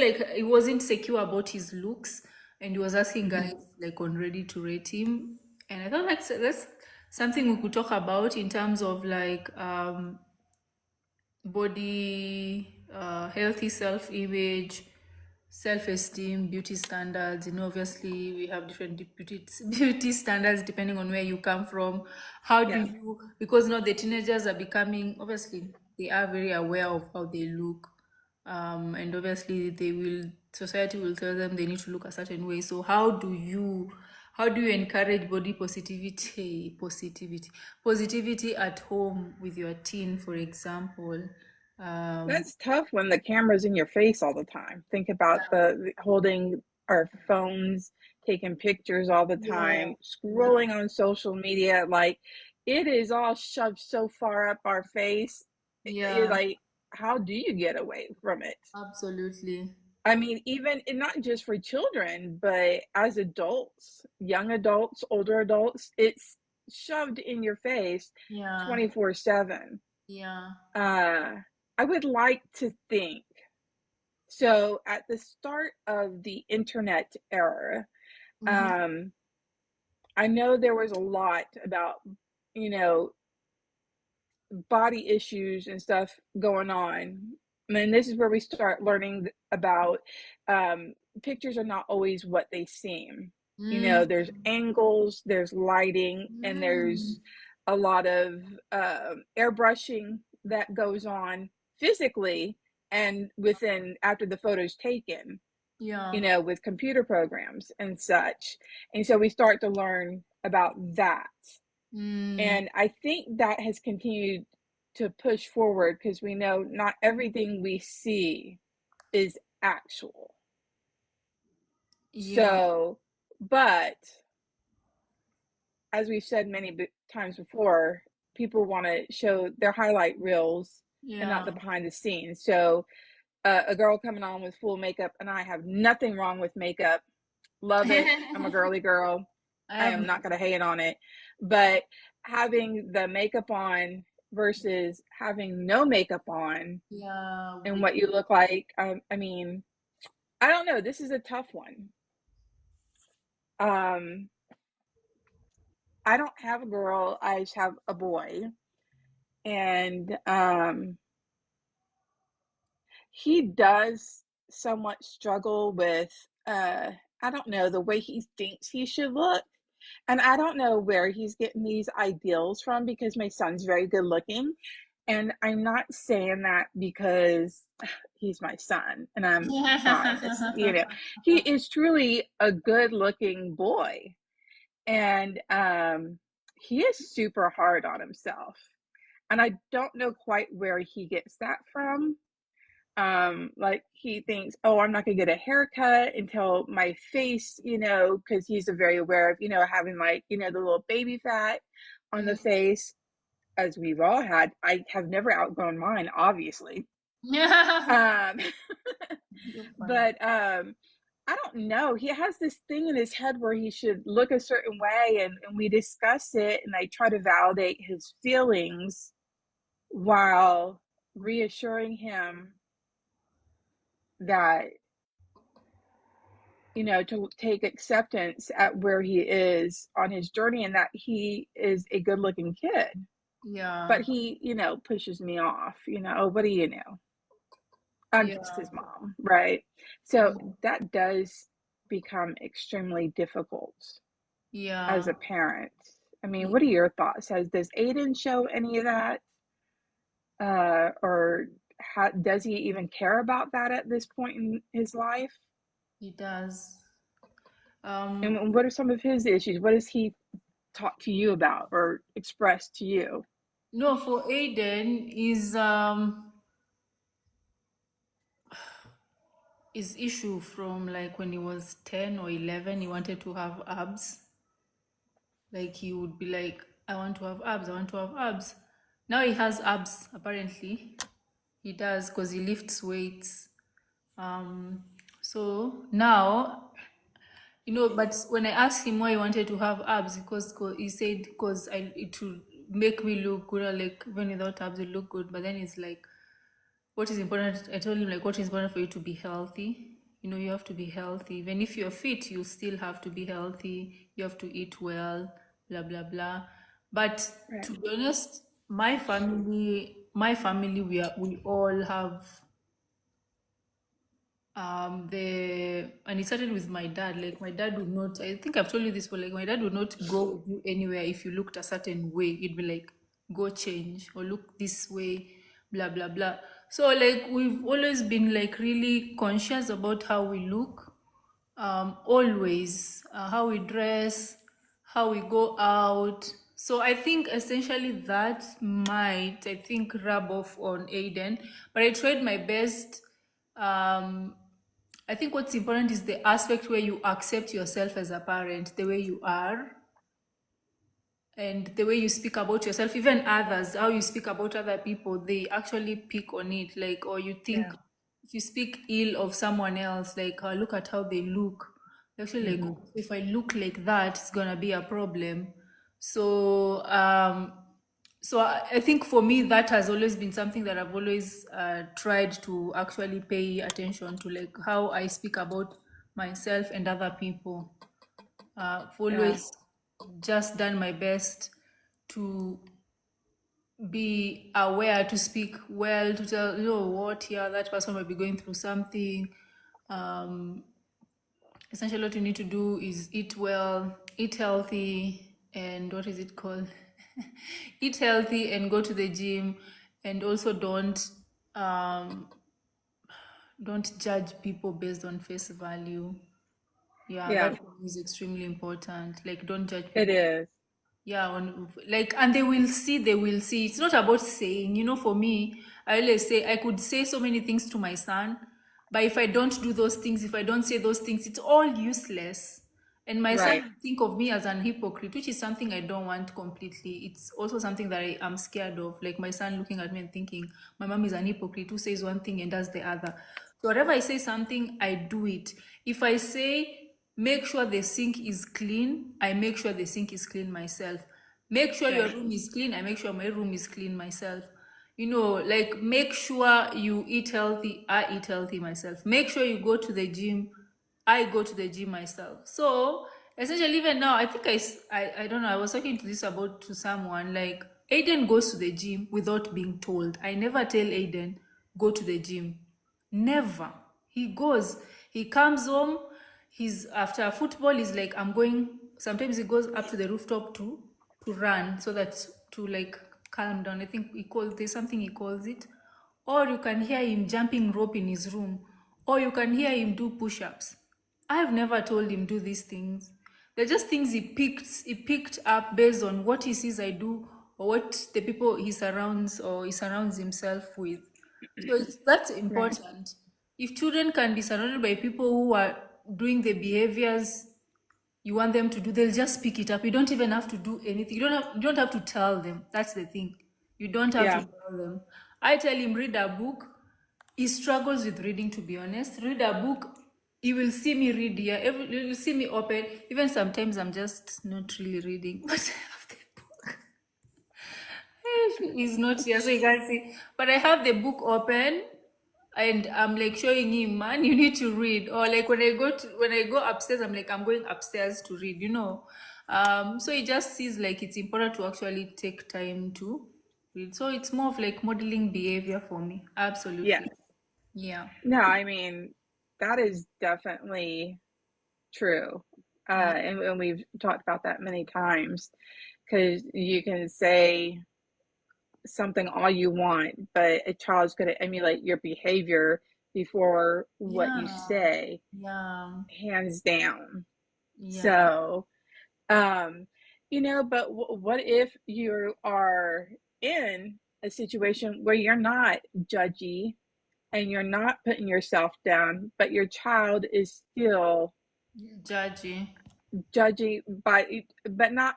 like he wasn't secure about his looks, and he was asking guys like on Reddit to rate him. And I thought that's something we could talk about in terms of like body, healthy self-image, self-esteem, beauty standards. Obviously we have different beauty standards depending on where you come from. How do Yeah. you, because now the teenagers are becoming, obviously they are very aware of how they look, and obviously society will tell them they need to look a certain way. So how do you encourage body positivity at home with your teen, for example? um That's tough when the camera's in your face all the time. Think about the holding our phones, taking pictures all the yeah, time, yeah, scrolling on social media. Like it is all shoved so far up our face. You're yeah, like, how do you get away from it? absolutely. I mean, even and not just for children, but as adults, young adults, older adults, it's shoved in your face Yeah, 24/7. yeah. Uh, I would like to think so. At the start of the internet era, Mm-hmm. um, I know there was a lot about, you know, body issues and stuff going on. And this is where we start learning about um, pictures are not always what they seem. There's Mm-hmm. angles, there's lighting, and Mm-hmm. there's a lot of airbrushing that goes on physically and within after the photo's taken, Yeah. with computer programs and such. And so we start to learn about that. Mm. And I think that has continued to push forward because we know not everything we see is actual. Yeah. So, but as we've said many times before, people want to show their highlight reels and not Yeah. the behind the scenes. So, a girl coming on with full makeup, and I have nothing wrong with makeup. Love it. I'm a I girly girl. I have am not going to hate on it. But having the makeup on versus having no makeup on yeah. and what you look like, I mean, I don't know. This is a tough one. Um, I don't have a girl, I just have a boy. And he does somewhat struggle with, I don't know, the way he thinks he should look. And I don't know where he's getting these ideals from because my son's very good looking. And I'm not saying that because he's my son and I'm biased. He is truly a good looking boy. And he is super hard on himself. And I don't know quite where he gets that from. Like he thinks, oh, I'm not gonna get a haircut until my face, because he's very aware of, having like, the little baby fat on the Mm. face, as we've all had. I have never outgrown mine, obviously. Yeah. Um, You're funny. but I don't know. He has this thing in his head where he should look a certain way, and we discuss it, and I try to validate his feelings while reassuring him that to take acceptance at where he is on his journey and that he is a good looking kid. But Yeah. he, pushes me off, oh, what do you know? I'm Yeah. just his mom, right? So Yeah. that does become extremely difficult as Yeah. a parent. I mean, Yeah. what are your thoughts? Does Aiden show any of that? Or does he even care about that at this point in his life? He does. Um, And what are some of his issues? What does he talk to you about or express to you? no, for Aiden his issue from like when he was 10 or 11, he wanted to have abs. Like he would be like, I want to have abs, I want to have abs. Now he has abs, apparently. He does because he lifts weights. Um, so now, but when I asked him why he wanted to have abs, because he said, because it would make me look good, or like when without abs, it look good. But then it's like, what is important? I told him, like, what is important for you to be healthy. You have to be healthy. Even if you're fit, you still have to be healthy. You have to eat well, blah blah blah. But Right. to be honest, my family, we all have the and it started with my dad. Like my dad would not, I think I've told you this, but like my dad would not go with you anywhere if you looked a certain way. You'd be like, go change or look this way, blah blah blah. So like we've always been like really conscious about how we look, always, how we dress, how we go out. So I think essentially that might, I think, rub off on Aiden. But I tried my best. um I think what's important is the aspect where you accept yourself as a parent, the way you are, and the way you speak about yourself, even others, how you speak about other people, they actually pick on it. Like, or you think Yeah. if you speak ill of someone else, like, look at how they look. They're actually like, Hmm. "Oh, if I look like that, it's gonna be a problem." So, I think for me, that has always been something that I've always tried to actually pay attention to, like how I speak about myself and other people. I've Yeah. always just done my best to be aware, to speak well, to tell, what, yeah, that person might be going through something. Um, Essentially, what you need to do is eat well, eat healthy, and what is it called? Eat healthy and go to the gym, and also um, don't judge people based on face value. Yeah, Yeah. that for me is extremely important. Like, don't judge It people. is. Yeah, like, and they will see. It's not about saying, for me, I always say I could say so many things to my son, but if I don't do those things, if I don't say those things, it's all useless. And my son Right. will think of me as an hypocrite, which is something I don't want completely. It's also something that I am scared of. Like my son looking at me and thinking, my mom is an hypocrite who says one thing and does the other. So whenever I say something, I do it. If I say make sure the sink is clean, I make sure the sink is clean myself. Make sure your Right. room is clean, I make sure my room is clean myself. Like, make sure you eat healthy, I eat healthy myself. Make sure you go to the gym, I go to the gym myself. So essentially, even now, I think I don't know. I was talking to this about to someone. Like, Aiden goes to the gym without being told. I never tell Aiden go to the gym. Never. He goes. He comes home. He's after football. He's like, I'm going. Sometimes he goes up to the rooftop to run, so that to like calm down. I think there's something he calls it. Or you can hear him jumping rope in his room, or you can hear him do push-ups. I've never told him do these things. They're just things he picked up based on what he sees I do, or what the people he surrounds himself with. So that's Right. important. If children can be surrounded by people who are doing the behaviors you want them to do, they'll just pick it up. You don't even have to do anything. You don't have to tell them. That's the thing. You don't have to Yeah. tell them. I tell him read a book. He struggles with reading, to be honest. Read a book. You will see me read here. You will see me open. Even sometimes I'm just not really reading, but I have the book. He's not here, so you can't see. But I have the book open, and I'm like showing him, man, you need to read. Or like when I go upstairs, I'm like, I'm going upstairs to read. So he just sees like it's important to actually take time to read. So it's more of like modeling behavior for me. Yes. Absolutely. Yeah. No, I mean, that is definitely true. Yeah. And we've talked about that many times because you can say something all you want, but a child's going to emulate your behavior before what you Yeah. say, Yeah. hands down. Yeah. So, um, but what if you are in a situation where you're not judgy and you're not putting yourself down, but your child is still Judgy judging but not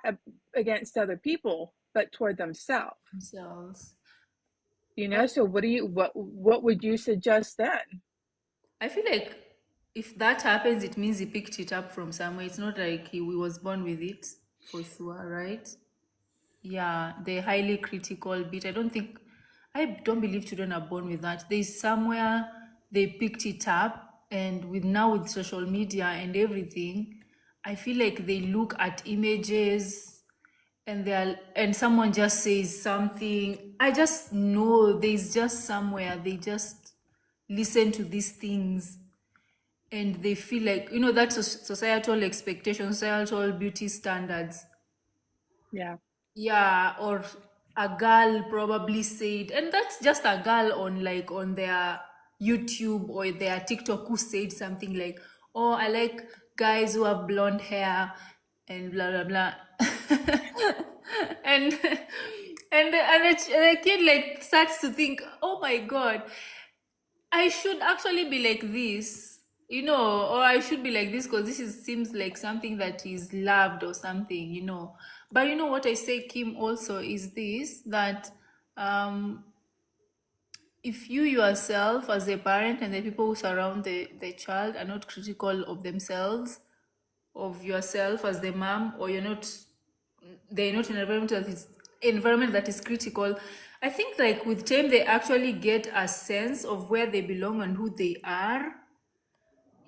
against other people, but toward themselves. themselves. So what would you suggest then? I feel like if that happens, it means he picked it up from somewhere. It's not like he was born with it, for sure, right? Yeah, the highly critical bit. I don't believe children are born with that. There's somewhere they picked it up. And with now with social media and everything, I feel like they look at images and and someone just says something. I just know there's just somewhere they just listen to these things, and they feel like, that's societal expectations, societal beauty standards. Yeah. Yeah, or a girl probably said, and that's just a girl on like on their YouTube or their TikTok who said something like, "Oh, I like guys who have blonde hair," and blah blah blah, and the kid like starts to think, "Oh my god, I should actually be like this." Or I should be like this because this seems like something that is loved or something. But you know what I say, Kim, also is this that um, if you yourself as a parent and the people who surround the child are not critical of themselves, of yourself as the mom, or they're not in an environment that is critical, I think like with time they actually get a sense of where they belong and who they are.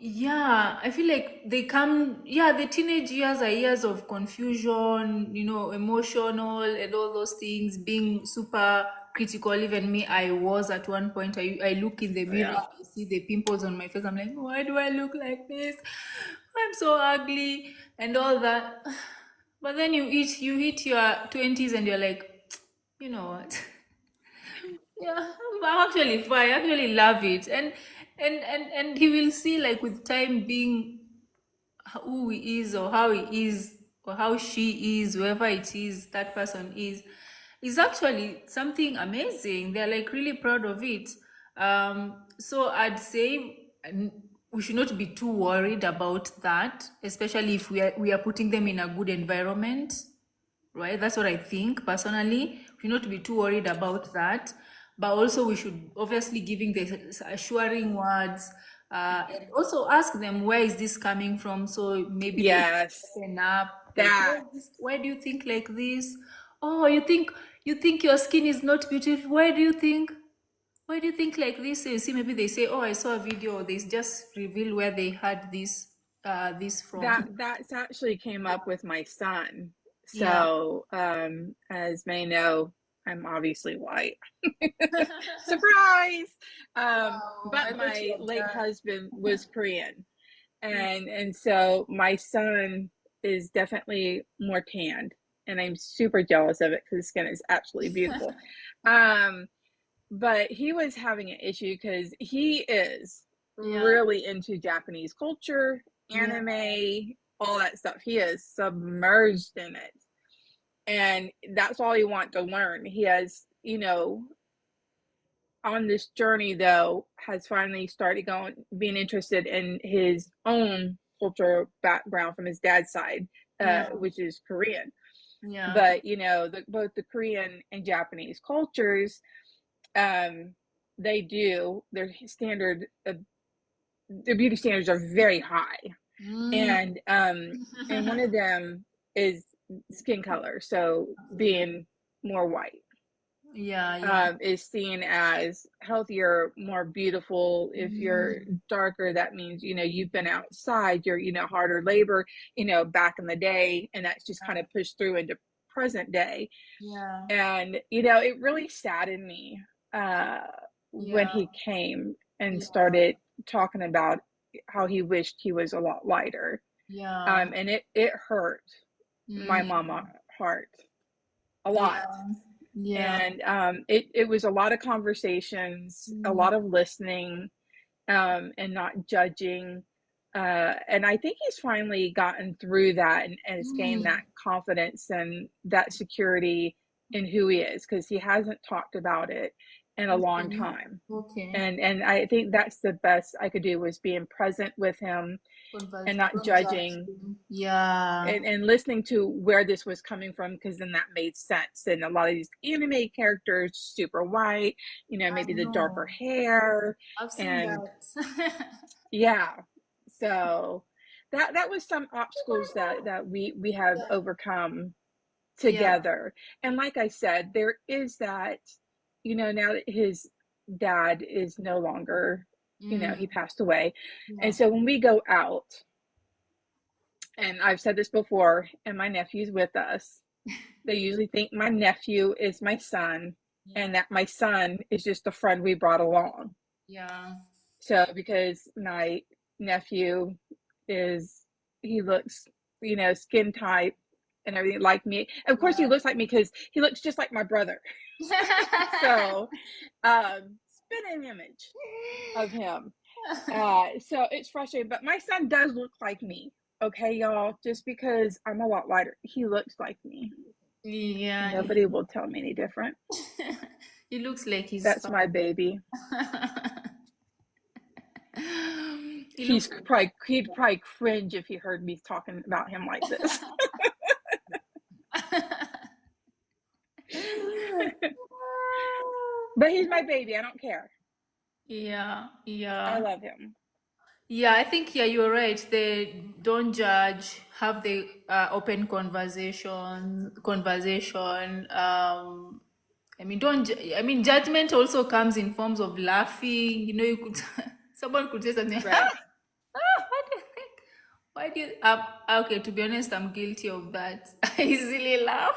Yeah, I feel like they come, yeah, the teenage years are years of confusion, emotional and all those things, being super critical. Even me, I was at one point. I look in the mirror, Yeah. I see the pimples on my face. I'm like, why do I look like this? I'm so ugly and all that. But then you hit your 20s and you're like, you know what? Yeah, I'm actually fine. I actually love it, and he will see like with time being who he is or how he is or how she is, whoever it is that person is actually something amazing. They're like really proud of it. So I'd say we should not be too worried about that, especially if we are putting them in a good environment, right? That's what I think personally. We should not be too worried about that, but also we should obviously giving the assuring words, and also ask them where is this coming from. So maybe they Yes. open up, like, That why do you think like this? Oh, you think your skin is not beautiful. Why do you think? Why do you think like this? So you see, maybe they say, "Oh, I saw a video." Or they just reveal where they had this from. that's actually came up with my son. Yeah. So, as may know, I'm obviously white. Surprise! Wow, But I thought you my were late done. husband was Korean, Yeah. and so my son is definitely more tanned, and I'm super jealous of it because his skin is absolutely beautiful. Um, but he was having an issue because he is Yeah. really into Japanese culture, Yeah. anime, all that stuff. He is submerged in it. And that's all he wants to learn. He has, on this journey though, has finally started being interested in his own cultural background from his dad's side, Yeah. which is Korean. Yeah. But both the Korean and Japanese cultures, um, they do their beauty standards are very high, Mm. and one of them is skin color. So Absolutely. being more white, Yeah. Yeah. is seen as healthier, more beautiful. If you're Mm. darker, that means you've been outside, you're harder labor, back in the day, and that's just kind of pushed through into present day. Yeah. And it really saddened me, uh, when Yeah. he came and Yeah. started talking about how he wished he was a lot lighter. Yeah. And it hurt my Mm. mama heart a lot. Yeah. Yeah. And it was a lot of conversations, a Mm. lot of listening, and not judging. And I think he's finally gotten through that and has gained Mm. that confidence and that security in who he is, because he hasn't talked about it in a long Okay. time. Okay. And I think that's the best I could do, was being present with him and Converse. not Don't judge judging, them. Yeah. and listening to where this was coming from, because then that made sense. And a lot of these anime characters super white, I maybe the darker know. hair, I've seen and that. yeah. So that was some obstacles that we have overcome Yeah. together. And like I said, there is that, now that his dad is no longer Mm, he passed away. yeah. And so when we go out, and I've said this before, and my nephew's with us, they usually think my nephew is my son and Yeah. that my son is just a friend we brought along. Yeah. So because my nephew is, he looks, skin type and everything like me. Of course, he Yeah. looks like me because he looks just like my brother. So, spitting image of him. So it's frustrating, but my son does look like me. Okay, y'all, just because I'm a lot lighter, he looks like me. Yeah. Nobody will tell me any different. He looks like he's That's my fine. baby. He looks He'd probably cringe if he heard me talking about him like this. But he's my baby. I don't care. yeah, I yeah. love him. Yeah, I think yeah, you're right. They don't judge, have the open conversation. I mean, don't. I mean, judgment also comes in forms of laughing. You know, you could someone could say something. Right. What do you think? Why do you? Okay, to be honest, I'm guilty of that. I easily laugh.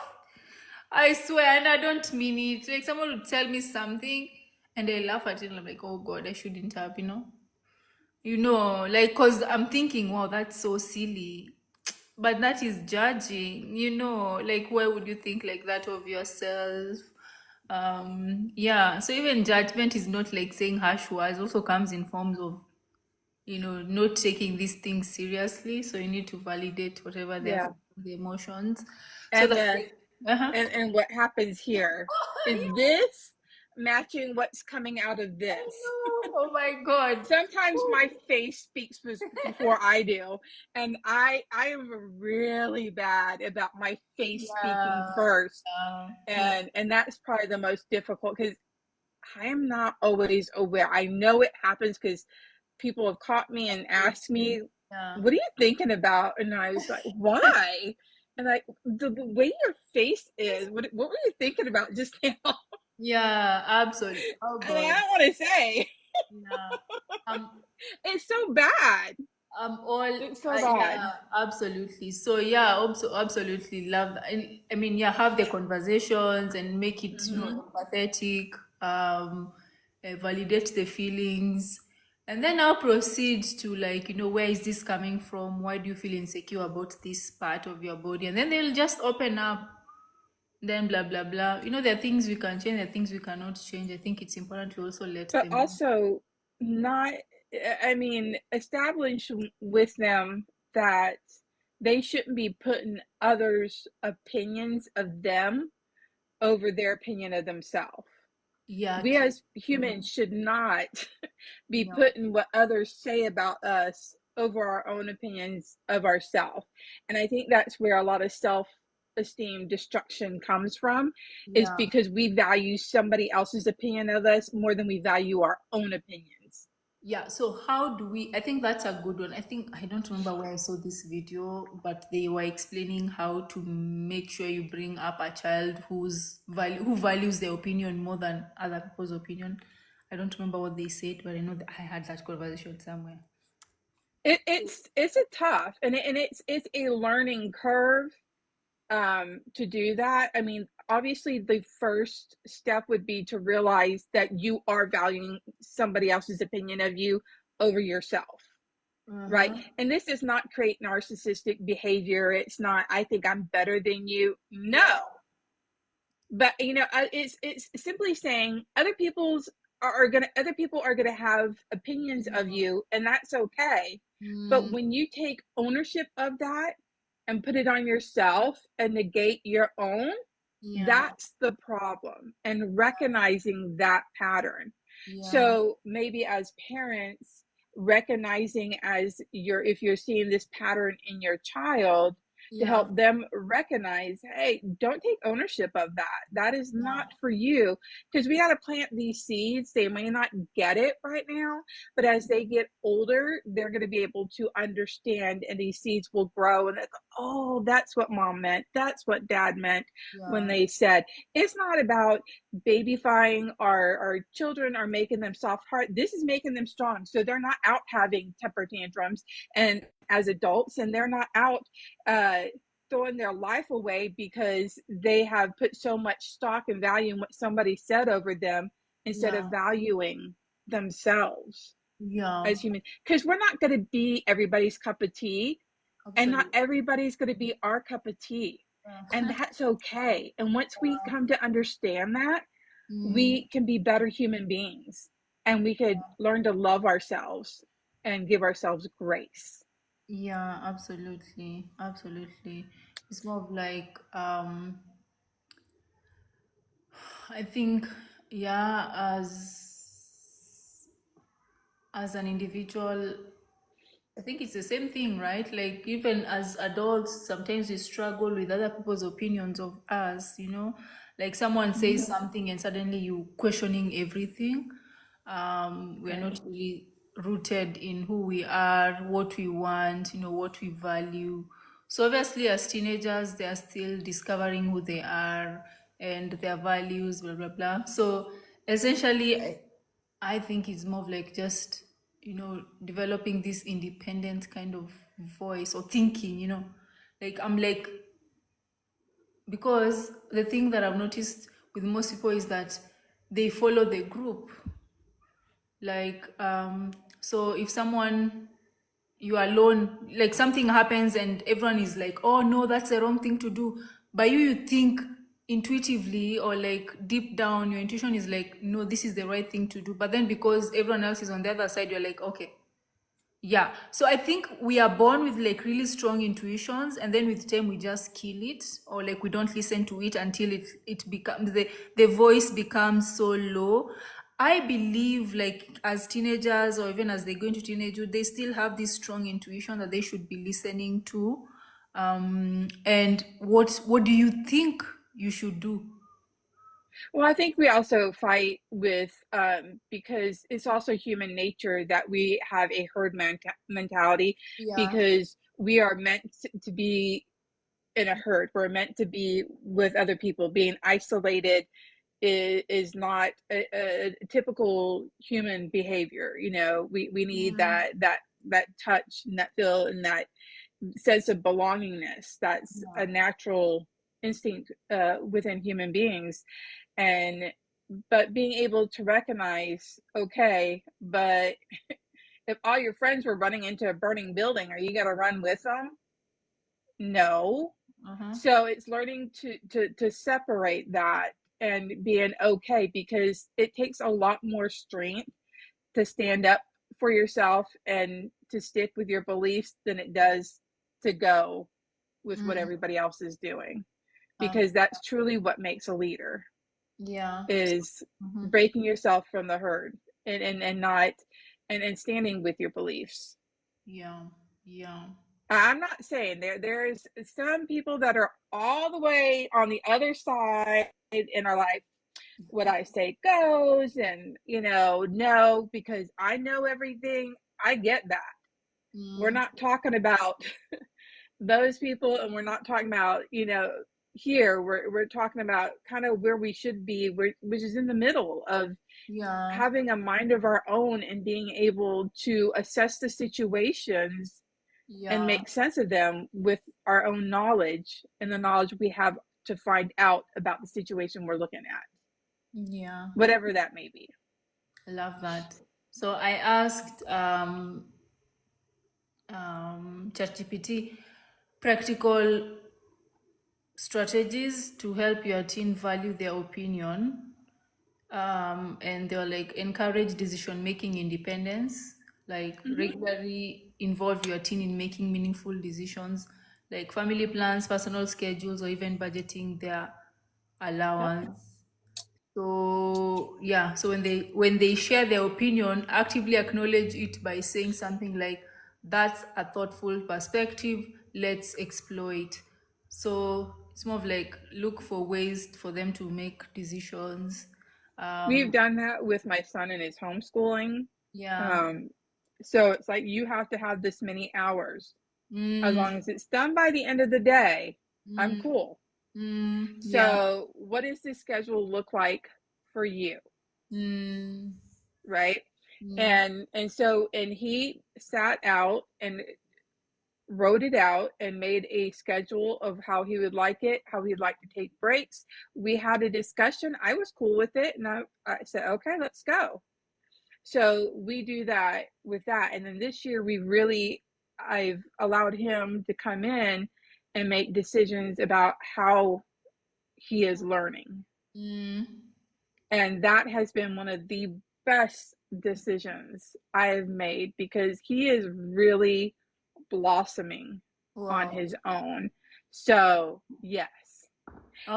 I swear, and I don't mean it. Like someone would tell me something, and I laugh at it, and I'm like, oh God, I shouldn't have. Like, cause I'm thinking, wow, that's so silly. But that is judging, like why would you think like that of yourself? Yeah. So even judgment is not like saying harsh words, also comes in forms of, not taking these things seriously. So you need to validate whatever Yeah. the emotions. So And that's uh like, uh-huh. and what happens here is this matching what's coming out of I this. know. Oh my God. Sometimes my face speaks before I do, and I am really bad about my face speaking Yeah. first, Yeah. and that's probably the most difficult because I am not always aware. I know it happens because people have caught me and asked me, Yeah. "What are you thinking about?" And I was like, "Why?" And like the way your face is, what were you thinking about just now? Yeah, absolutely. Oh And I God. don't want to say. Yeah. Um, It's so bad. all It's so bad. yeah, absolutely. So yeah, also absolutely love that. I mean, yeah, have the conversations and make it, Hmm. empathetic, validate the feelings, and then I'll proceed to like, where is this coming from? Why do you feel insecure about this part of your body? And then they'll just open up. Then blah blah blah. There are things we can change, there are things we cannot change. I think it's important to also let But them. also not, I mean, establish with them that they shouldn't be putting others' opinions of them over their opinion of themselves. Yeah, We keep. as humans should not be No. putting what others say about us over our own opinions of ourselves. And I think that's where a lot of self-esteem destruction comes from, is Yeah. because we value somebody else's opinion of us more than we value our own opinions. Yeah, so how do we? I think that's a good one. I think I don't remember where I saw this video, but they were explaining how to make sure you bring up a child who values their opinion more than other people's opinion. I don't remember what they said, but I know that I had that conversation somewhere. It's a tough, and it's a learning curve to do that. I mean, obviously the first step would be to realize that you are valuing somebody else's opinion of you over yourself, right? Uh-huh. And this does not create narcissistic behavior. It's not, I think I'm better than you. No. Yeah. But it's simply saying other people are gonna have opinions of Opinion. you, and that's okay. But Mm, when you take ownership of that and put it on yourself and negate your own, yeah. that's the problem, and recognizing that pattern. Yeah. So maybe as parents, recognizing as you're if you're seeing this pattern in your child, to Yeah. help them recognize, hey, don't take ownership of that. That is Yeah. not for you. Because we got to plant these seeds. They may not get it right now, but as they get older, they're going to be able to understand, and these seeds will grow. And they go, oh, that's what mom meant. That's what dad meant when Yeah. they said, it's not about babyfying our children or making them soft heart. This is making them strong. So they're not out having temper tantrums and as adults, and they're not out uh, throwing their life away because they have put so much stock and value in what somebody said over them instead of Yeah. valuing themselves Yeah. as human. Because we're not going to be everybody's cup of tea, and not Absolutely. everybody's going to be our cup of tea. And Yeah. that's okay. And once we come to understand that, Mm, we can be better human beings, and we could learn to love ourselves and give ourselves grace. yeah, absolutely. Absolutely. It's more of like I think yeah, as an individual, I think it's the same thing, right? Like even as adults, sometimes we struggle with other people's opinions of us, you know? Like someone says Mm-hmm. something and suddenly you questioning everything. We're Right. not really rooted in who we are, what we want, you know, what we value. So obviously as teenagers, they are still discovering who they are and their values, blah blah blah. So essentially I think it's more of like just, you know, developing this independent kind of voice or thinking, you know. Like I'm like, because the thing that I've noticed with most people is that they follow the group. Like, so if someone you are alone, like something happens and everyone is like, oh no, that's the wrong thing to do. But you think intuitively or like deep down, your intuition is like, no, this is the right thing to do. But then because everyone else is on the other side, you're like, okay, yeah. So I think we are born with like really strong intuitions, and then with time we just kill it, or like we don't listen to it until it becomes the voice becomes so low. I believe like as teenagers or even as they go into teenagehood, they still have this strong intuition that they should be listening to. And what do you think you should do? Well, I think we also fight with because it's also human nature that we have a mentality, Yeah. because we are meant to be in a herd. We're meant to be with other people. Being isolated is not a typical human behavior. You know, we need Mm, that touch and that feel and that sense of belongingness. That's a yeah. natural instinct within human beings. And but being able to recognize, okay, but if all your friends were running into a burning building, are you going to run with them? No. Uh-huh. So it's learning to separate that and being okay, because it takes a lot more strength to stand up for yourself and to stick with your beliefs than it does to go with what Mm, everybody else is doing, um, because that's truly what makes a leader, yeah. is Mhm. breaking yourself from the herd, and not and standing with your beliefs. Yeah. Yeah. I'm not saying there's some people that are all the way on the other side and are like, what I say goes, and no, because I know everything. I get that. We're Mm, not talking about those people, and we're not talking about, here we're talking about kind of where we should be, which is in the middle of yeah. having a mind of our own and being able to assess the situations and Yeah. make sense of them with our own knowledge and the knowledge we have to find out about the situation we're looking at, Yeah. whatever that may be. I love that. So I asked ChatGPT practical strategies to help your teen value their opinion. And they were like encourage decision making independence, like Mm-hmm. regularly involve your teen in making meaningful decisions like family plans, personal schedules, or even budgeting their Yep. allowance. So yeah, so when they share their opinion, actively acknowledge it by saying something like, That's a thoughtful perspective. Let's exploit. So it's more of like look for ways for them to make decisions. We've Um, done that with my son in his homeschooling. yeah. Um, so it's like you have to have this many hours. As Mm, long as it's done by the end of the day, I'm mm, cool. yeah. So, what does this schedule look like for you, Mm, right? mm, And he sat out and wrote it out and made a schedule of how he would like it, how he'd like to take breaks. We had a discussion. I was cool with it, and I said, okay, let's go. So we do that with that. And then this year, I've allowed him to come in and make decisions about how he is learning. mm. And that has been one of the best decisions I have made because he is really blossoming on Wow. his own. So, yes.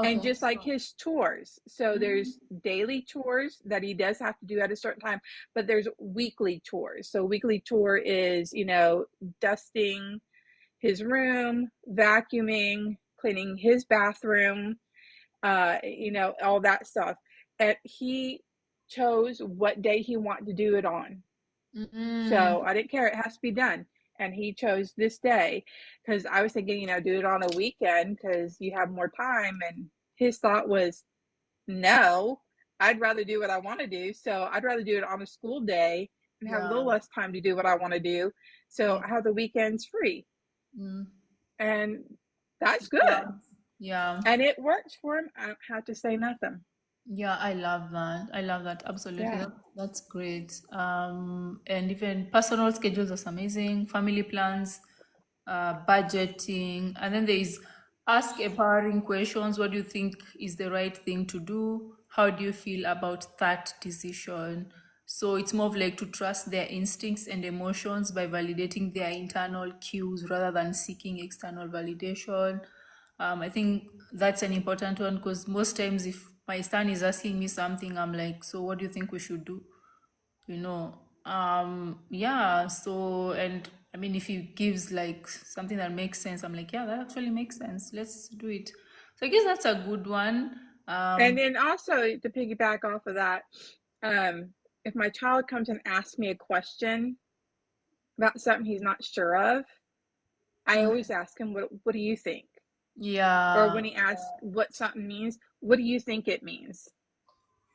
And Okay. just like So, his chores. So mm, there's daily chores that he does have to do at a certain time, but there's weekly chores. So weekly chore is, dusting his room, vacuuming, cleaning his bathroom, all that stuff. And he chose what day he wanted to do it on. mm, So I didn't care. It has to be done. And he chose this day because I was thinking, do it on a weekend because you have more time. And his thought was, no, I'd rather do what I want to do. So I'd rather do it on a school day and have a little yeah. less time to do what I want to do. So Yeah. I have the weekends free. Mm, And that's yeah. good. Yeah. And it works for him. I don't have to say nothing. Yeah, I love that. I love that. Absolutely. Yeah. That's great. And even personal schedules is amazing. Family plans, budgeting, and then there is ask empowering questions. What do you think is the right thing to do? How do you feel about that decision? So it's more of like to trust their instincts and emotions by validating their internal cues rather than seeking external validation. I think that's an important one because most times, if my son is asking me something, I'm like, "So, what do you think we should do?" Yeah. So, and I mean, if he gives like something that makes sense, I'm like, "Yeah, that actually makes sense. Let's do it." So, I guess that's a good one. And then also to piggyback off of that, um, if my child comes and asks me a question about something he's not sure of, I mm, always ask him, what do you think? Or yeah, when he asks what something means, what do you think it means?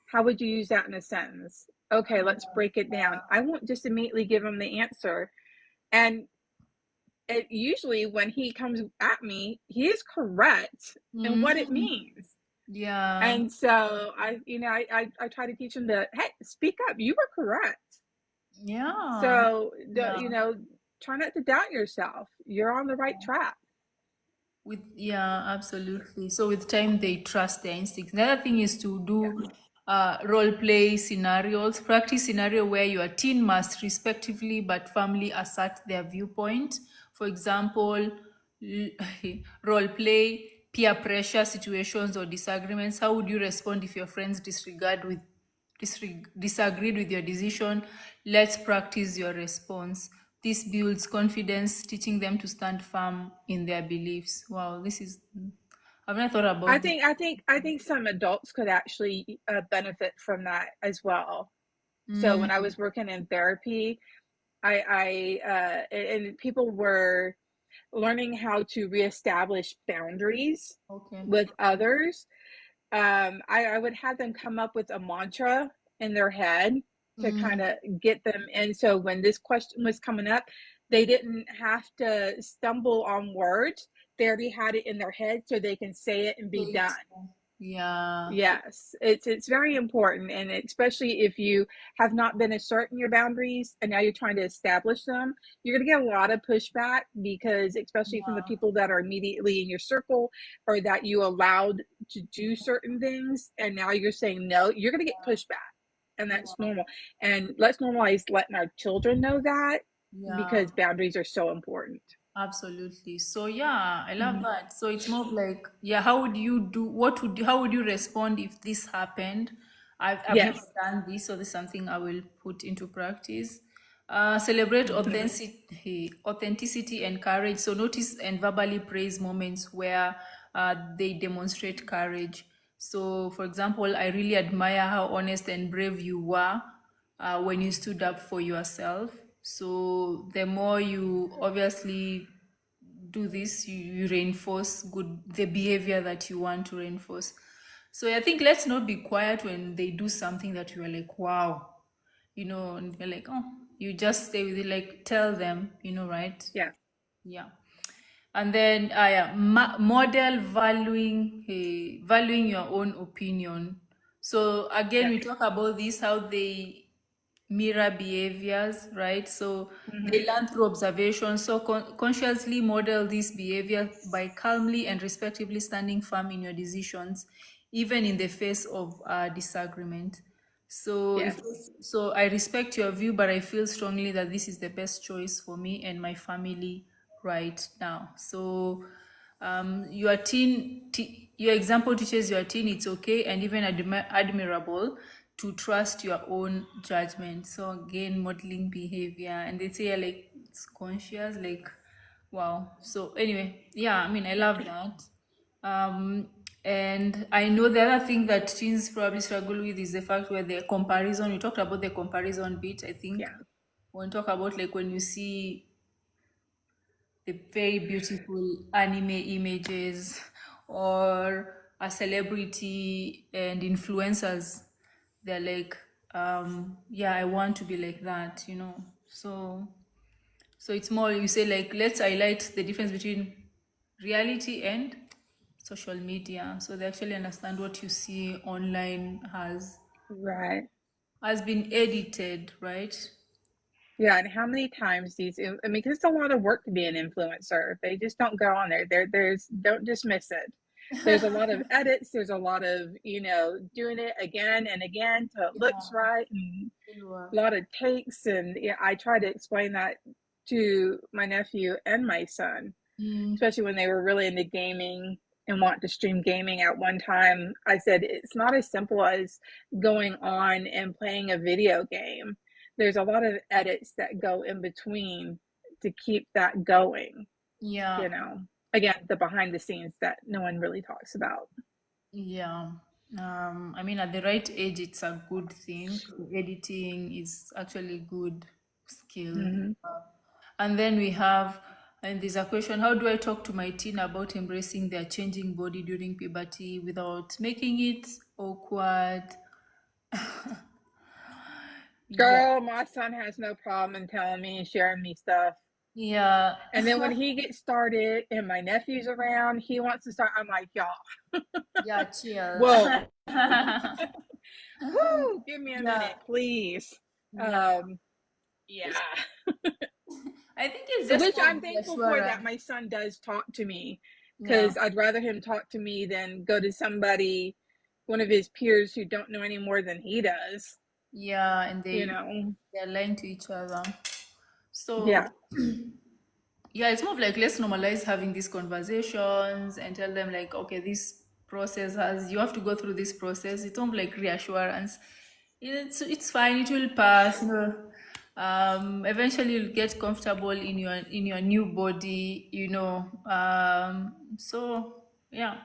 How would you use that in a sentence? Okay, let's break it down. I won't just immediately give him the answer. And usually when he comes at me, he is correct in what it mm, means. yeah, And so I try to teach him to, hey, speak up. You were correct. yeah, So, yeah. try not to doubt yourself. You're on the right track. Yeah, absolutely. So with time, they trust their instincts. The other thing is to Yeah. do role play scenarios, practice scenario where your teen must respectively but firmly assert their viewpoint. For example, role play peer pressure situations or disagreements. How would you respond if your friends disagreed with your decision? Let's practice your response. This builds confidence, teaching them to stand firm in their beliefs. Wow, this is, I've never thought I about this. think I think I think some adults could actually benefit from that as well. So when I Mm, was working in therapy, and people were learning how to reestablish boundaries okay. with others. I would have them come up with a mantra in their head to kind Mm, of get them in. So when this question was coming up, they didn't have to stumble on words. They already had it in their head so they can say it and be done. great. Yeah. Yes, it's very important, and especially if you have not been asserting your boundaries and now you're trying to establish them, you're going to get a lot of pushback because, especially from the Yeah. people that are immediately in your circle or that you allowed to do certain things, and now you're saying no, you're going to get pushback, and that's Yeah. normal. And let's normalize letting our children know that Yeah. because boundaries are so important. Absolutely. So yeah, I love Mhm. that. So it's more of like, yeah, how would you do how would you respond if this happened? I've never Yes. done this, so this is something I will put into practice. Celebrate authenticity and courage. So notice and verbally praise moments where they demonstrate courage. So, for example, I really admire how honest and brave you were when you stood up for yourself. So, the more you obviously do this, you reinforce good the behavior that you want to reinforce. So, I think let's not be quiet when they do something that you are like, wow, and they're like, oh, you just stay with it, like tell them, right? Yeah. Yeah. And then yeah, model valuing your own opinion. So again, Yeah. we talk about this, how they mirror behaviors, right? So they Hmm. learn through observation. So consciously model this behavior by calmly and respectively standing firm in your decisions, even in the face of disagreement. So if Yes. so, I respect your view, but I feel strongly that this is the best choice for me and my family right now. So your example teaches your teen it's okay and even admirable to trust your own judgment. So again, modeling behavior, and they say like it's conscious, like wow. So anyway, yeah, I mean, I Yeah. love that. Um, and I know the other thing that teens probably struggle with is the fact where the comparison. We talked about the comparison bit. I think Yeah. when we talk about like when you see the very beautiful anime images or a celebrity and influencers, they're like, yeah, I want to be like that. So it's more, you say like, let's highlight the difference between reality and social media, so they actually understand what you see online Right. has been edited, right? Yeah, and how many times I mean, 'cause it's a lot of work to be an influencer. They just don't go on there. Don't dismiss it. There's a lot of edits. There's a lot of, doing it again and again till it looks Yeah, right, and good a work. lot of takes. And yeah, I try to explain that to my nephew and my son, Mm, especially when they were really into gaming and want to stream gaming at one time. I said it's not as simple as going on and playing a video game. There's a lot of edits that go in between to keep that going, yeah. you know. Again, the behind the scenes that no one really talks about. Yeah. I mean, at the right age, it's a good thing. Editing is actually good skill. Hmm. And then we have, and there's a question, how do I talk to my teen about embracing their changing body during puberty without making it awkward? Yeah. Girl, my son has no problem in telling me and sharing me stuff. Yeah. And then when he gets started and my nephew's around, he wants to start. I'm like, y'all, Yeah, chill. whoa, whoo, give me a Yeah. minute, please. Yeah. Um, yeah. It's, I think it's just Which more I'm of thankful for that reassurance. my son does talk to me, Yeah. because I'd rather him talk to me than go to somebody, one of his peers who don't know any more than he does, Yeah. And you know? they're lying to each other. So Yeah. yeah, it's more of like, let's normalize having these conversations and tell them like, okay, this process has, you have to go through this process. It's not like reassurance. It's fine, it will pass. Eventually you'll get comfortable in your new body. So yeah.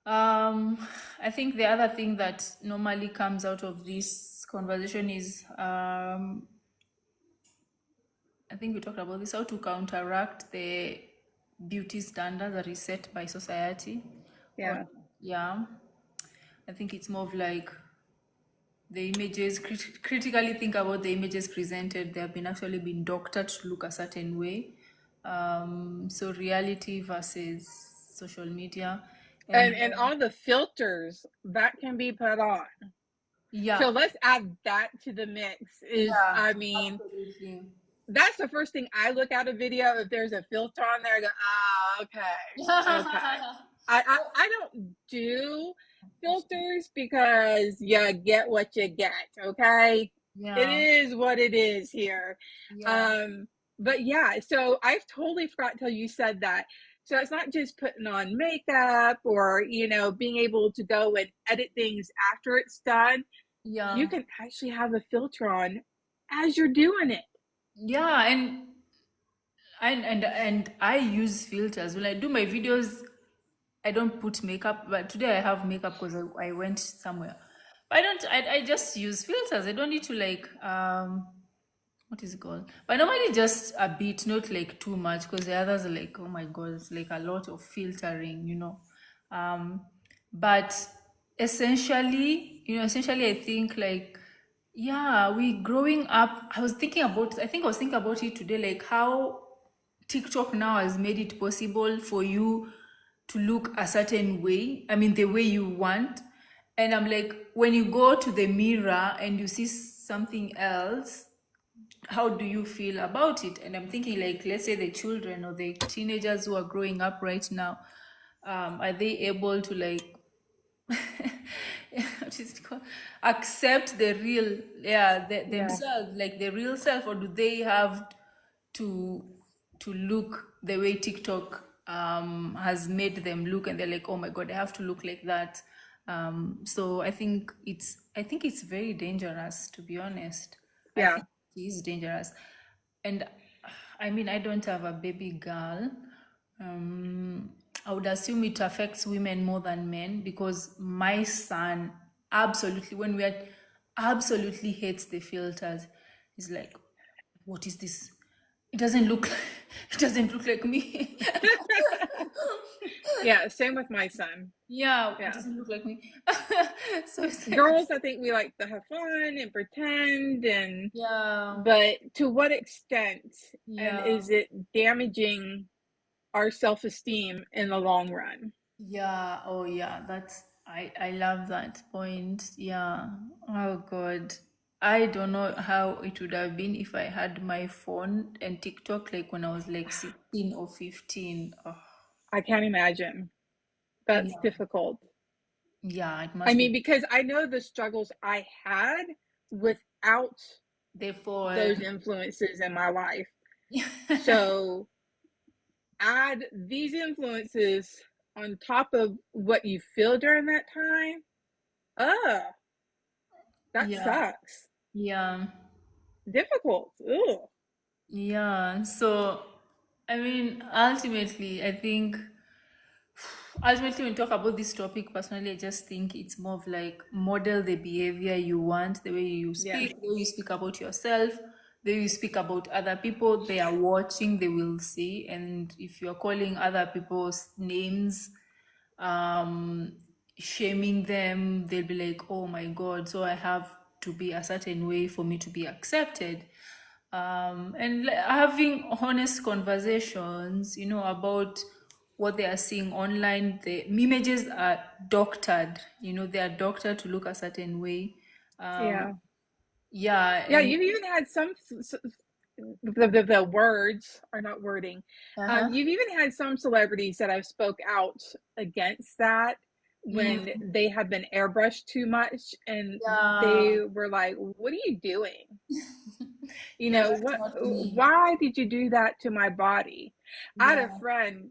I think the other thing that normally comes out of this conversation is, I think we talked about this, how to counteract the beauty standards that is set by society. Or Yeah. yeah, I think it's more of like the images, critically think about the images presented. They have been actually been doctored to look a certain way. So reality versus social media. And And all the filters that can be put on. So yeah, let's add that to the mix. yeah, I mean, absolutely. that's the first thing I look at a video. If there's a filter on there, I go, ah, okay, okay. I don't do filters because you get what you get. Okay, it Yeah, is what it is here. yeah, Um, but yeah, so I've totally forgot till you said that. So it's not just putting on makeup or being able to go and edit things after it's done. You yeah, can actually have a filter on as you're doing it. Yeah, and I use filters when I do my videos. I don't put makeup, but today I have makeup because I went somewhere. But I don't. I just use filters. I don't need to like what is it called? But normally just a bit, not like too much, because the others are like, oh my god, it's like a lot of filtering, you know. Um, but essentially, I think like, yeah, we growing up. I think I was thinking about it today, like how TikTok now has made it possible for you to look a certain way. I mean, the way you want. And I'm like, when you go to the mirror and you see something else, how do you feel about it? And I'm thinking, like, let's say the children or the teenagers who are growing up right now, are they able to like what is it called? Accept the real, yeah, Yeah. themselves, like the real self, or do they have to look the way TikTok has made them look, and they're like, oh my god, I have to look like that. So I think it's very dangerous, to be honest. I Yeah. think it is dangerous, and I mean, I don't have a baby girl. um, I would assume it affects women more than men, because my son absolutely, when we are, absolutely hates the filters. He's like, what is this? It doesn't look it doesn't look like me. Yeah, same with my son. Yeah, it Yeah. doesn't look like me. So it's like, Girls, I think we like to have fun and pretend and yeah, but to what extent and yeah. is it damaging our self-esteem in the long run? Yeah, oh yeah, that's I love that point. Yeah. Oh God. I don't know how it would have been if I had my phone and TikTok like when I was like 16 or 15. Oh, I can't imagine. That's yeah. difficult. Yeah, it I must be mean, because I know the struggles I had without the phone. those influences in my life. So add these influences on top of what you feel during that time. Ugh, that Yeah. sucks. Yeah. Difficult. Ugh. Yeah. So I mean, ultimately when you talk about this topic, personally I just think it's more of like model the behavior you want, Yes. the way you speak about yourself, the way you speak about other people. They are watching, they will see. And if you're calling other people's names, um shaming them, they'll be like, oh my god, so I have to be a certain way for me to be accepted. And having honest conversations, about what they are seeing online. The images are doctored, they are doctored to look a certain way. um Yeah. yeah. Yeah. And You've even had the words are not wording. uh-huh. You've even had some celebrities that have spoke out against that when Mm, they have been airbrushed too much, and yeah. they were like, "What are you doing? You Yeah, know that's what? not me. Why did you do that to my body?" I had a Yeah. friend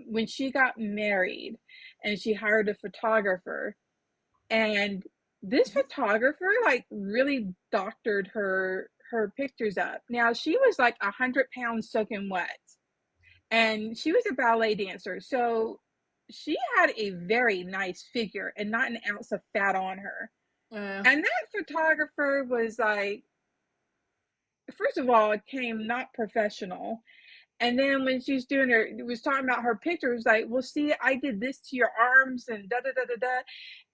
when she got married, and she hired a photographer, and this photographer like really doctored her pictures up. Now she was like 100 pounds soaking wet, and she was a ballet dancer, so she had a very nice figure and not an ounce of fat on her. uh, And that photographer was like, first of all, it came not professional. And then when she's doing her, was talking about her pictures, like, well, see, I did this to your arms and da da da da da.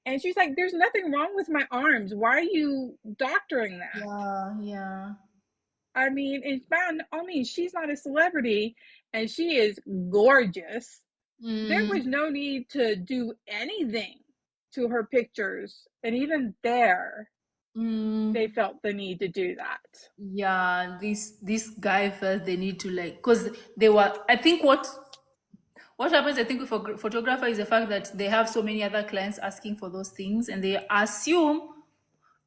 And she's like, there's nothing wrong with my arms. Why are you doctoring that? yeah. Yeah. I mean, it's bound, I mean, she's not a celebrity and she is gorgeous. There Mm, was no need to do anything to her pictures. And even there, they mm, felt the need to do that. yeah. This guy felt they need to like, because they were, I think what happens, I think, with a photographer is the fact that they have so many other clients asking for those things, and they assume,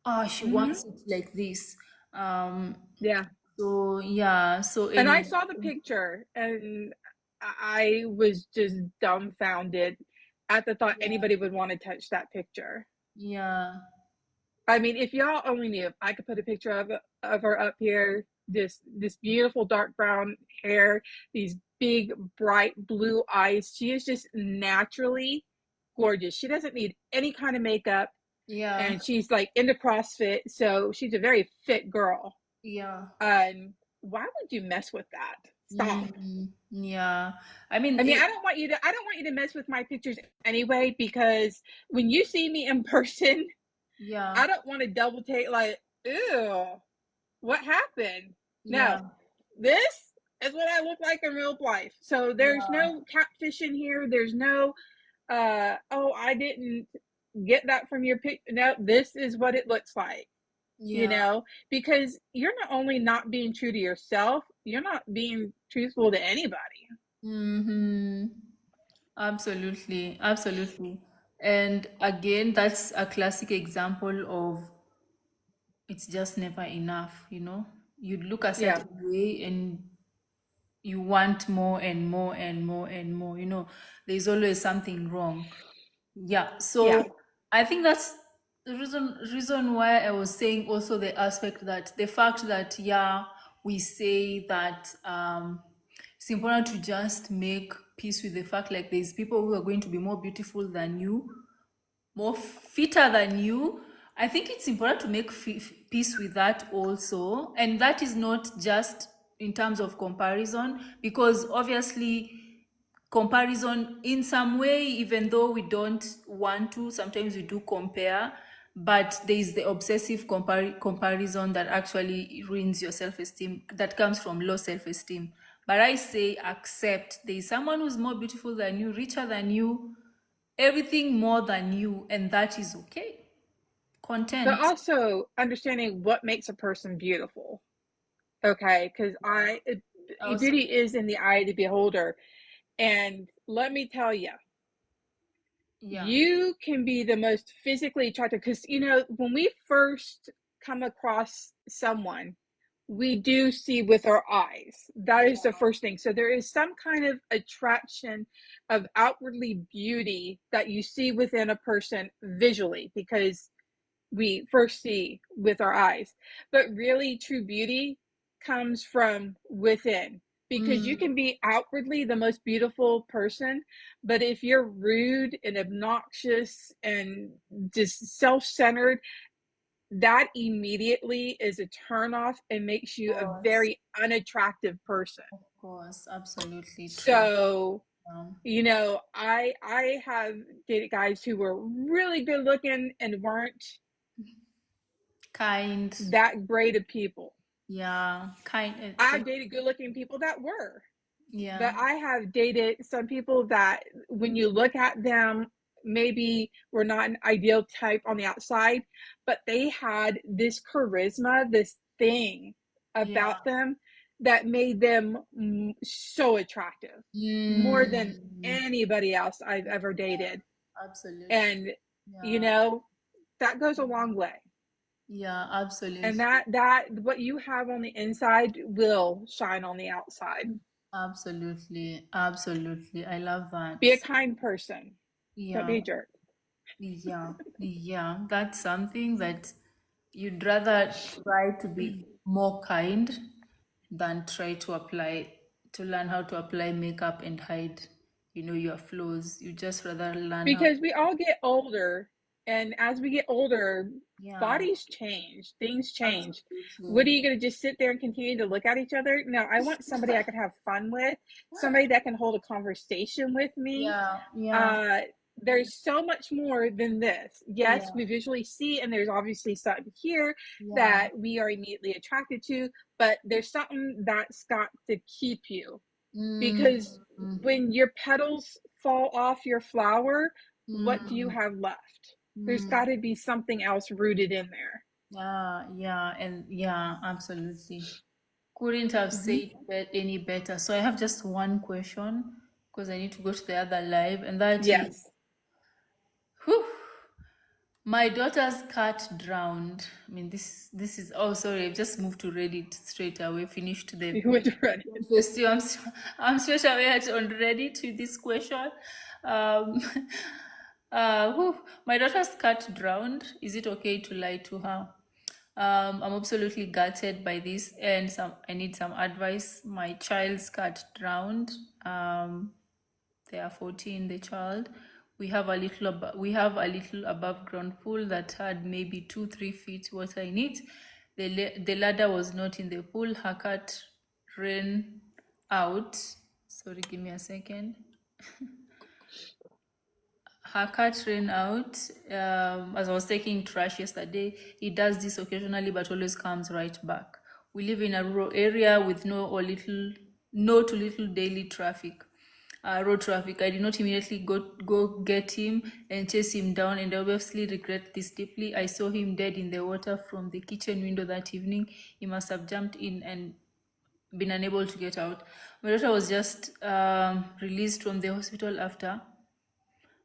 oh, she Hmm. wants it like this. Um, Yeah. so yeah, so And I anyway, saw the picture and I was just dumbfounded at the thought yeah, anybody would want to touch that picture. yeah, I mean, if y'all only knew, I could put a picture of her up here. This beautiful dark brown hair, these big bright blue eyes. She is just naturally gorgeous. She doesn't need any kind of makeup, Yeah. and she's like into CrossFit, so she's a very fit girl. Yeah. Why would you mess with that? Stop. Yeah. I mean, I mean, it, I don't want you to mess with my pictures anyway, because when you see me in person, yeah. I don't want to double take like, ew, what happened? No, Yeah. this is what I look like in real life. So there's Yeah. no catfish in here. There's no, oh, I didn't get that from your pic. No, this is what it looks like, you Yeah. know, because you're not only not being true to yourself, you're not being truthful to anybody. Mm-hmm. Absolutely. Absolutely. And again, that's a classic example of it's just never enough, you know? You look a Yeah, certain way and you want more and more and more and more, you know, there's always something wrong. Yeah, yeah. so I think that's the reason why I was saying also the aspect that the fact that yeah, we say that it's important to just make peace with the fact like there's people who are going to be more beautiful than you, more fitter than you. I think it's important to make peace with that also. And that is not just in terms of comparison, because obviously, comparison in some way, even though we don't want to, sometimes we do compare, but there is the obsessive comparison that actually ruins your self esteem, that comes from low self esteem. But I say accept there is someone who's more beautiful than you, richer than you, everything more than you, and that is okay. But Content. also understanding what makes a person beautiful. Okay, because Also, beauty is in the eye of the beholder. And let me tell you, yeah, you can be the most physically attractive, because you know when we first come across someone, we do see with our eyes. That is the yeah, first thing. So there is some kind of attraction of outwardly beauty that you see within a person visually, because we first see with our eyes. But really, true beauty comes from within, because you mm, can be outwardly the most beautiful person, but if you're rude and obnoxious and just self centered, that immediately is a turnoff and makes you a course, very unattractive person. of course, absolutely true. So, Um, you know, I have dated guys who were really good looking and weren't kind, that great of people. yeah, kind. I've dated good looking people that were, but Yeah, I have dated some people that when you look at them, maybe were not an ideal type on the outside, but they had this charisma, this thing yeah, about them that made them so attractive, more than mm, anybody else I've ever dated. absolutely. And, you Yeah, know, that goes a long way. yeah, And absolutely, that what you have on the inside will shine on the outside. absolutely, absolutely. I love Be a that. kind person. Don't be Yeah, a jerk. yeah, yeah. That's something that you'd rather try to be more kind than try to apply to learn how to apply makeup and hide, you know, your flaws. You just rather learn how. Because we all get older, and as we get older, Yeah, bodies change, things change. What absolutely. are you going to just sit there and continue to look at each other? No, I want somebody I could have fun with, somebody that can hold a conversation with me. Yeah, yeah, uh there's so much more than this. Yes, yeah, we visually see, and there's obviously something here yeah. that we are immediately attracted to, but there's something that's got to keep you, because Mm, when your petals fall off your flower, what do you mm, have left? There's got mm. to be something else rooted in there. Yeah, yeah, and yeah, absolutely. Couldn't have Hmm. said it any better. So I have just one question because I need to go to the other live, and that is, Yes. whew, my daughter's cat drowned. I mean, this is. Oh, sorry, I just moved to Reddit straight away. Finished You the went to Reddit. first two. I'm straight away on Reddit with this question. Um, My daughter's cat drowned. Is it okay to lie to her? I'm absolutely gutted by this, and I need some advice. My child's cat drowned. They are 14. The child. We have a little above ground pool that had maybe 2-3 feet water in it. The ladder was not in the pool. Her cat ran out. Sorry, give me a second. Her cat ran out as I was taking trash yesterday. He does this occasionally, but always comes right back. We live in a rural area with no to little daily traffic, road traffic. I did not immediately go get him and chase him down, and I obviously regret this deeply. I saw him dead in the water from the kitchen window that evening. He must have jumped in and been unable to get out. My daughter was just released from the hospital after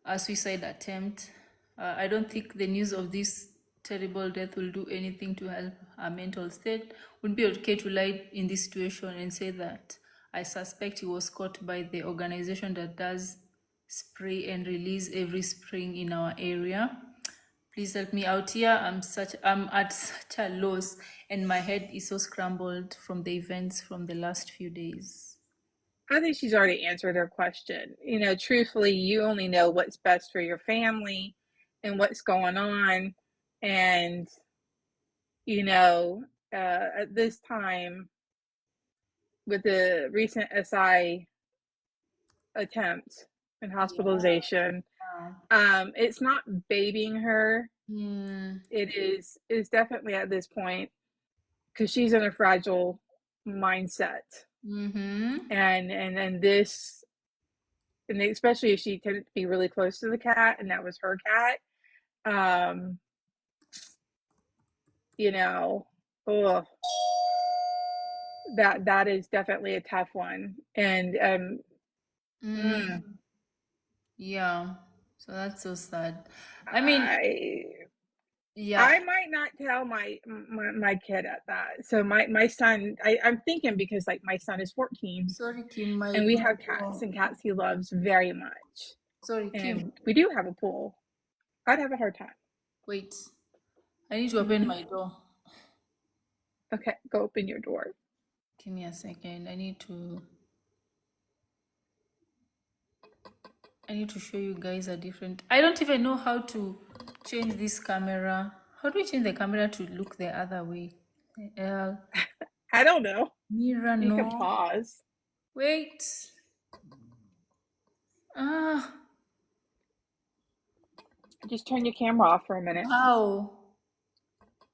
a suicide attempt. I don't think the news of this terrible death will do anything to help her mental state. Wouldn't be okay to lie in this situation and say that I suspect he was caught by the organization that does spray and release every spring in our area. Please help me out here. I'm at such a loss, and my head is so scrambled from the events from the last few days. I think she's already answered her question. Truthfully, you only know what's best for your family and what's going on. And, at this time, with the recent SI attempt and Yeah. hospitalization, it's not babying her. Hmm. It is definitely at this point because she's in a fragile mindset, Mm-hmm. and this, and especially if she tended to be really close to the cat, and that was her cat. Um, you know, oh, that is definitely a tough one, and mm, Mm. Yeah. So that's so sad. I mean, I yeah. I might not tell my kid at that. So my son, I'm thinking because like my son is 14 Sorry, Kim. and we have cats and cats he loves very much. Sorry, Kim. And we do have a pool. I'd have a hard time. Wait. I need to open Hmm. my door. Okay, go open your door. Give me a second. I need to show you guys a different. I don't even know how to change this camera. How do we change the camera to look the other way? I don't know. Mirror, You can no. pause. Wait. Ah, Just turn your camera off for a minute. how?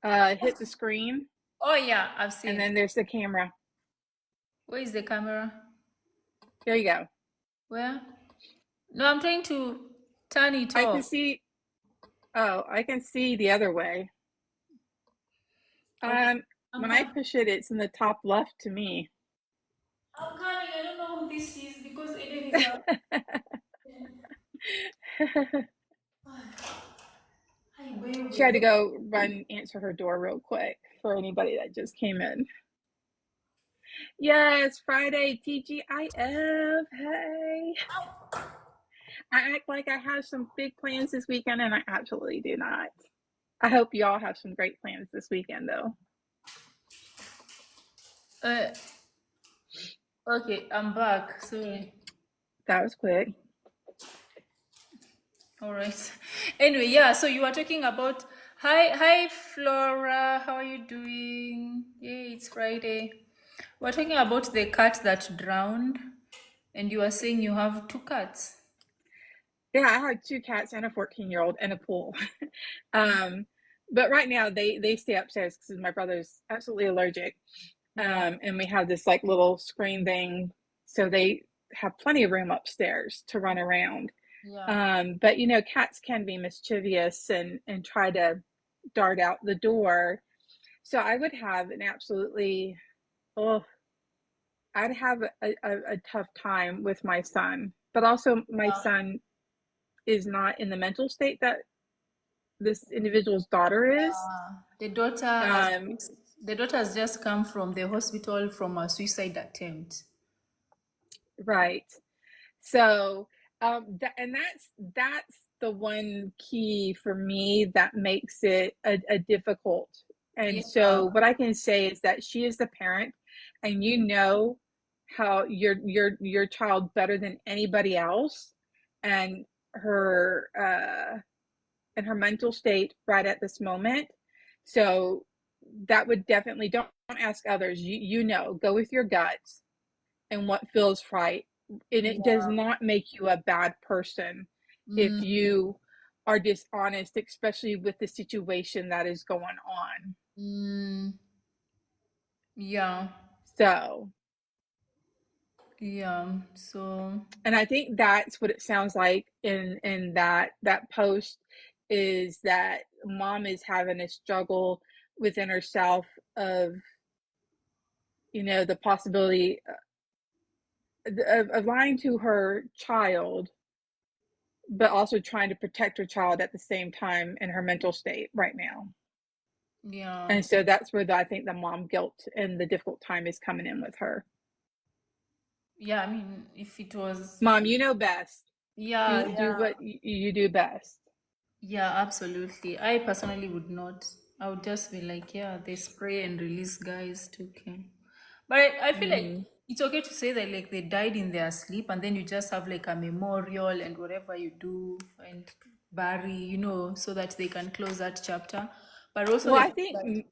Hit the screen, Oh yeah, I've and seen. then there's the camera. Where is the camera? There you go. Where? No, I'm trying to turn it I can off. see. Oh, I can see the other way. Okay, I'm When I coming. push it, it's in the top left to me. I'm coming. I don't know who this is because Eden is a. Hi, She had to baby. go run answer her door real quick for anybody that just came in. Yes, Friday, TGIF. Hey. I act like I have some big plans this weekend, and I absolutely do not. I hope y'all have some great plans this weekend, though. Uh, okay, I'm back. Sorry. That was quick. All right. Anyway, yeah. So you were talking about. Hi, Flora. How are you doing? Yay, it's Friday. We're talking about the cat that drowned, and you are saying you have two cats. Yeah, I have two cats and a 14-year-old and a pool. um, but right now they stay upstairs because my brother's absolutely allergic. Yeah, And we have this like little screen thing, so they have plenty of room upstairs to run around. yeah. But cats can be mischievous and try to dart out the door. So I would have an absolutely, oh, I'd have a tough time with my son. But also, my son is not in the mental state that this individual's daughter is. The daughter has Um, the daughter has just come from the hospital from a suicide attempt. right. So, and that's the one key for me that makes it a difficult. And Yeah. so what I can say is that she is the parent, and you know how your child better than anybody else, and her and her mental state right at this moment. So that would definitely, don't ask others. You know, go with your guts and what feels right. And it does Yeah. not make you a bad person if Mm, you are dishonest, especially with the situation that is going on. mm, yeah. So, Yeah. So, and I think that's what it sounds like in that post, is that mom is having a struggle within herself of, the possibility of lying to her child, but also trying to protect her child at the same time in her mental state right now. yeah. And so that's where I think the mom guilt and the difficult time is coming in with her. Yeah. I mean, if it was, Mom, you know best. yeah, Do yeah. what you do best. Yeah, absolutely. I personally would not. I would just be like, yeah, they spray and release guys to kill. But I feel like Hmm. it's okay to say that like they died in their sleep, and then you just have like a memorial and whatever you do and bury, so that they can close that chapter. But also Well, the I fact think, that,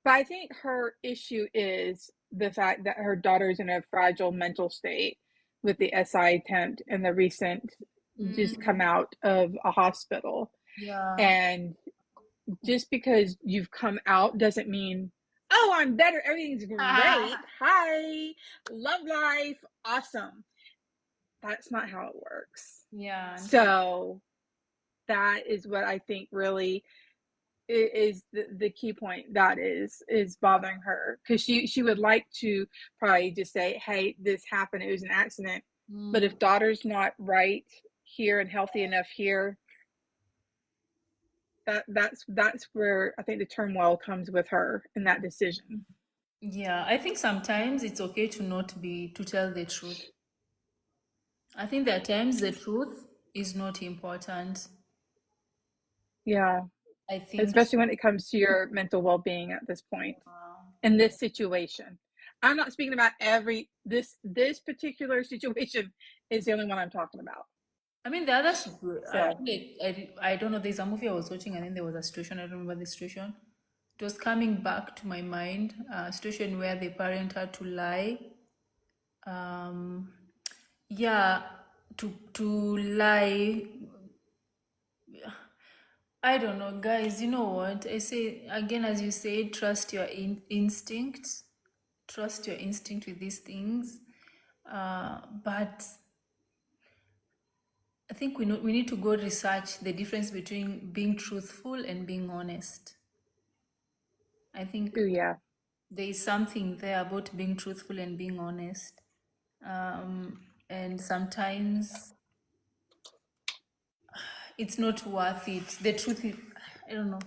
but I think her issue is the fact that her daughter's in a fragile mental state with the SI attempt and the recent just mm, come out of a hospital. yeah, And just because you've come out doesn't mean, oh, I'm better, everything's great, hi, love life, awesome. That's not how it works. yeah, So that is what I think really is the key point that is bothering her, because she would like to probably just say, hey, this happened, it was an accident. But mm, if daughter's not right here and healthy enough here, that's where I think the turmoil comes with her in that decision. yeah. I think sometimes it's okay to tell the truth. I think there are times the truth is not important. Yeah, I think especially when it comes to your mental well-being at this point in this situation. I'm not speaking about this particular situation is the only one I'm talking about. I mean, the other situation, I So think I don't know. There's a movie I was watching, and then there was a situation. I don't remember the situation. It was coming back to my mind. A situation where the parent had to lie. Um, yeah, to lie. I don't know, guys. You know what I say again? As you say, trust your instinct. Trust your instinct with these things. But I think we need to go research the difference between being truthful and being honest. I think ooh, yeah. there is something there about being truthful and being honest. And sometimes it's not worth it. The truth is, I don't know.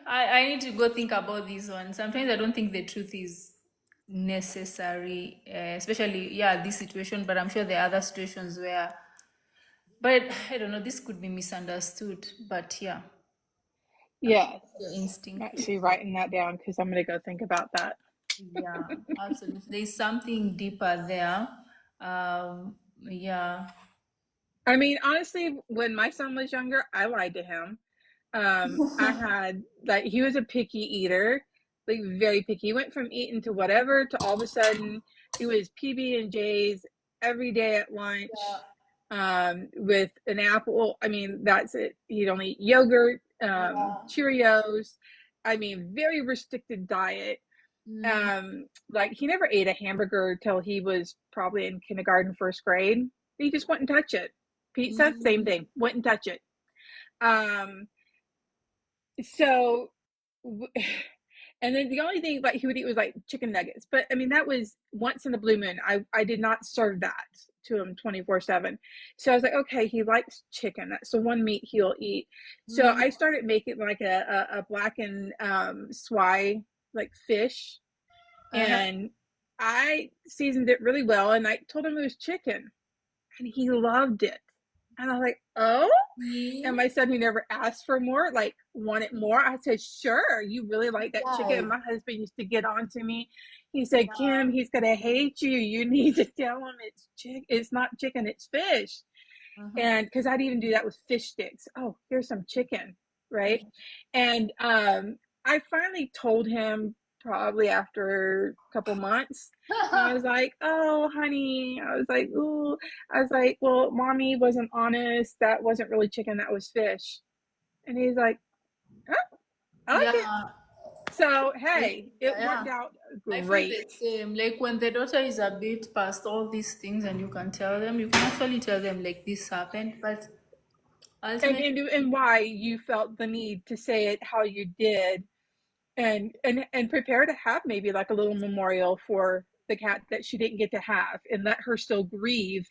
I need to go think about this one. Sometimes I don't think the truth is necessary, especially, yeah, this situation, but I'm sure there are other situations where, but I don't know, this could be misunderstood. But yeah, Yes. your I'm instinct. actually writing that down because I'm going to go think about that. Yeah, absolutely. There's something deeper there. Yeah. I mean, honestly, when my son was younger, I lied to him. I had, like, he was a picky eater, like very picky. He went from eating to whatever to all of a sudden it was PB and J's every day at lunch, with an apple. I mean, that's it. He'd only eat yogurt, Yeah. Cheerios. I mean, very restricted diet. Mm, Like, he never ate a hamburger till he was probably in kindergarten, first grade. He just wouldn't touch it. Pizza, same mm, thing, wouldn't touch it. Um, so, and then the only thing like he would eat was like chicken nuggets. But I mean, that was once in the blue moon. I did not serve that to him 24/7. So I was like, okay, he likes chicken. That's the one meat he'll eat. So mm, I started making like a blackened swai, like fish, uh-huh. and I seasoned it really well. And I told him it was chicken, and he loved it. And I was like, oh? And See? my son, who never asked for more, like wanted more. I said, sure, you really like that chicken. And Right. my husband used to get on to me. He said, Yeah. Kim, he's gonna hate you. You need to tell him it's not chicken, it's fish. Uh-huh. And because I'd even do that with fish sticks. Oh, here's some chicken, right? Yeah. And I finally told him probably after a couple months. And I was like, oh, honey, I was like, ooh, I was like, well, mommy wasn't honest. That wasn't really chicken, that was fish. And he's like, oh, okay. Yeah. So, I, hey, it yeah. worked out I feel great. the same. Like when the daughter is a bit past all these things and you can tell them, you can actually tell them like this happened, but And, ultimately, and and why you felt the need to say it how you did, and prepare to have maybe like a little memorial for the cat that she didn't get to have, and let her still grieve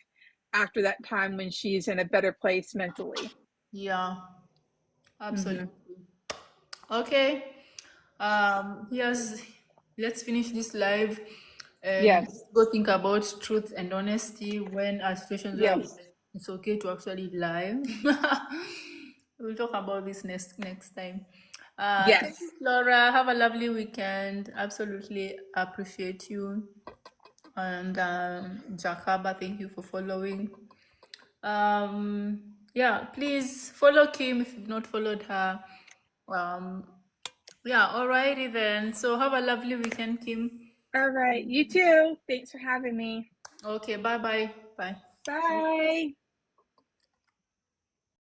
after that time when she's in a better place mentally. yeah, Hmm. absolutely. Okay. Here's let's finish this live and Yes. go think about truth and honesty when are situations where Yes. it's okay to actually lie. We'll talk about this next time. Thank you, Yes. Flora. Have a lovely weekend. Absolutely appreciate you. And Jakaba, thank you for following. Yeah, please follow Kim if you've not followed her. Um, yeah, alrighty then. So have a lovely weekend, Kim. All right. You too. Thanks for having me. Okay, bye bye. Bye. Bye.